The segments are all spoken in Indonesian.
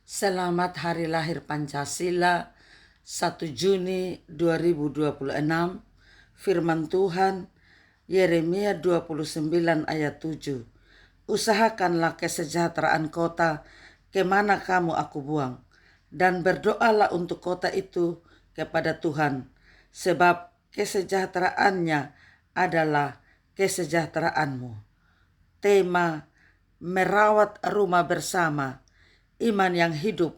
Selamat Hari Lahir Pancasila 1 Juni 2026. Firman Tuhan Yeremia 29 ayat 7. Usahakanlah kesejahteraan kota kemana kamu aku buang, dan berdoalah untuk kota itu kepada Tuhan, sebab kesejahteraannya adalah kesejahteraanmu. Tema merawat rumah bersama, iman yang hidup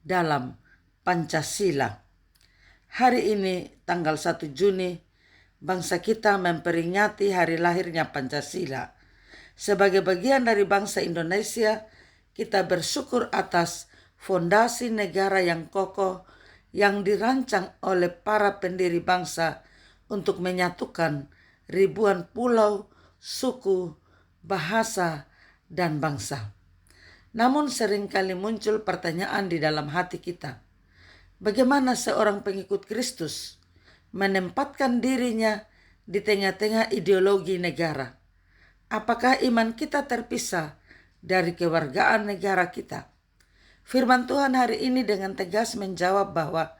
dalam Pancasila. Hari ini tanggal 1 Juni, bangsa kita memperingati hari lahirnya Pancasila. Sebagai bagian dari bangsa Indonesia, kita bersyukur atas fondasi negara yang kokoh yang dirancang oleh para pendiri bangsa untuk menyatukan ribuan pulau, suku, bahasa, dan bangsa. Namun seringkali muncul pertanyaan di dalam hati kita. Bagaimana seorang pengikut Kristus menempatkan dirinya di tengah-tengah ideologi negara? Apakah iman kita terpisah dari kewargaan negara kita? Firman Tuhan hari ini dengan tegas menjawab bahwa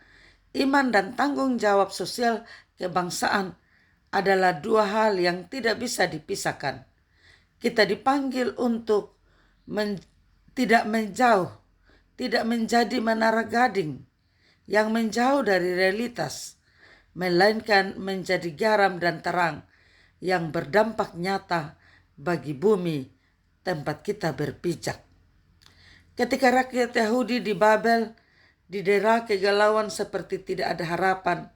iman dan tanggung jawab sosial kebangsaan adalah dua hal yang tidak bisa dipisahkan. Kita dipanggil untuk tidak menjauh, tidak menjadi menara gading yang menjauh dari realitas, melainkan menjadi garam dan terang yang berdampak nyata bagi bumi tempat kita berpijak. Ketika rakyat Yahudi di Babel didera kegalauan seperti tidak ada harapan,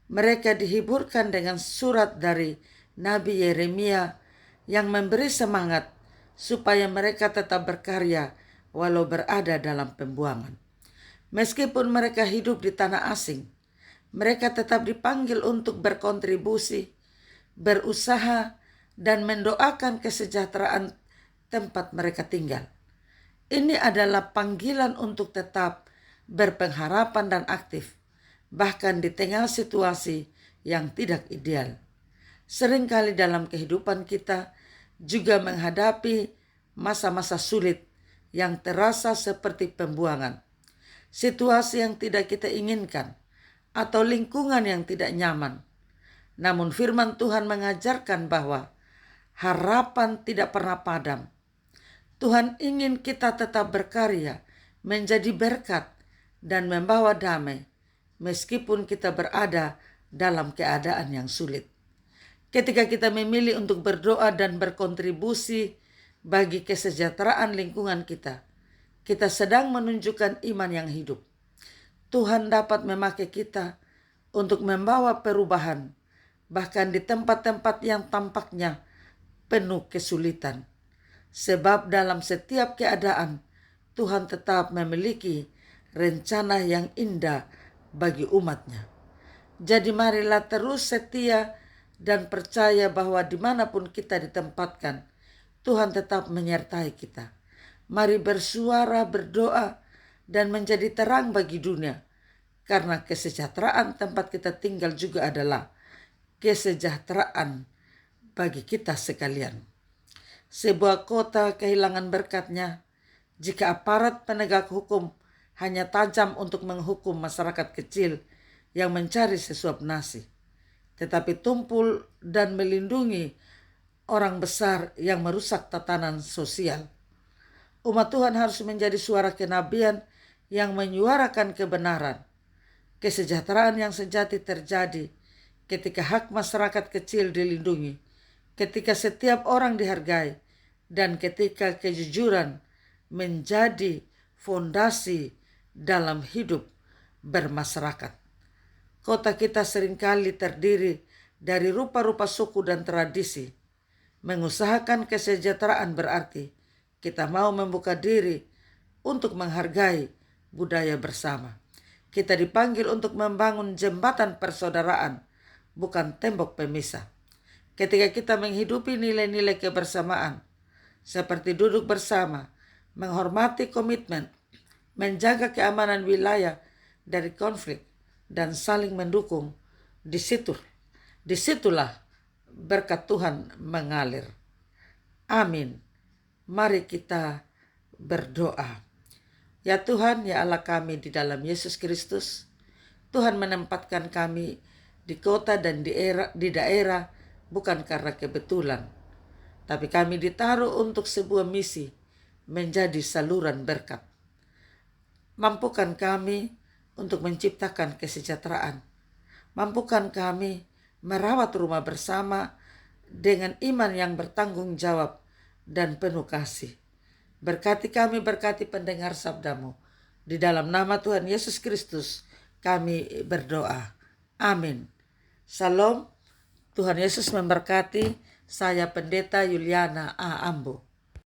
mereka dihiburkan dengan surat dari Nabi Yeremia yang memberi semangat supaya mereka tetap berkarya walau berada dalam pembuangan. Meskipun mereka hidup di tanah asing, mereka tetap dipanggil untuk berkontribusi, berusaha, dan mendoakan kesejahteraan tempat mereka tinggal. Ini adalah panggilan untuk tetap berpengharapan dan aktif, bahkan di tengah situasi yang tidak ideal. Seringkali dalam kehidupan kita juga menghadapi masa-masa sulit yang terasa seperti pembuangan, situasi yang tidak kita inginkan, atau lingkungan yang tidak nyaman. Namun firman Tuhan mengajarkan bahwa harapan tidak pernah padam. Tuhan ingin kita tetap berkarya, menjadi berkat, dan membawa damai, meskipun kita berada dalam keadaan yang sulit. Ketika kita memilih untuk berdoa dan berkontribusi bagi kesejahteraan lingkungan kita, kita sedang menunjukkan iman yang hidup. Tuhan dapat memakai kita untuk membawa perubahan, bahkan di tempat-tempat yang tampaknya penuh kesulitan. Sebab dalam setiap keadaan, Tuhan tetap memiliki rencana yang indah bagi umatnya. Jadi marilah terus setia dan percaya bahwa dimanapun kita ditempatkan, Tuhan tetap menyertai kita. Mari bersuara, berdoa, dan menjadi terang bagi dunia. Karena kesejahteraan tempat kita tinggal juga adalah kesejahteraan bagi kita sekalian. Sebuah kota kehilangan berkatnya jika aparat penegak hukum hanya tajam untuk menghukum masyarakat kecil yang mencari sesuap nasi, tetapi tumpul dan melindungi orang besar yang merusak tatanan sosial. Umat Tuhan harus menjadi suara kenabian yang menyuarakan kebenaran. Kesejahteraan yang sejati terjadi ketika hak masyarakat kecil dilindungi, ketika setiap orang dihargai, dan ketika kejujuran menjadi fondasi dalam hidup bermasyarakat. Kota kita seringkali terdiri dari rupa-rupa suku dan tradisi. Mengusahakan kesejahteraan berarti kita mau membuka diri untuk menghargai budaya bersama. Kita dipanggil untuk membangun jembatan persaudaraan, bukan tembok pemisah. Ketika kita menghidupi nilai-nilai kebersamaan, seperti duduk bersama, menghormati komitmen, menjaga keamanan wilayah dari konflik, dan saling mendukung, disitulah berkat Tuhan mengalir. Amin. Mari kita berdoa. Ya Tuhan, ya Allah kami di dalam Yesus Kristus, Tuhan menempatkan kami di kota dan di daerah bukan karena kebetulan, tapi kami ditaruh untuk sebuah misi menjadi saluran berkat. Mampukan kami untuk menciptakan kesejahteraan. Mampukan kami merawat rumah bersama dengan iman yang bertanggung jawab dan penuh kasih. Berkati kami, berkati pendengar sabdamu. Di dalam nama Tuhan Yesus Kristus kami berdoa. Amin. Salam. Tuhan Yesus memberkati. Saya Pendeta Yuliana A. Ambo.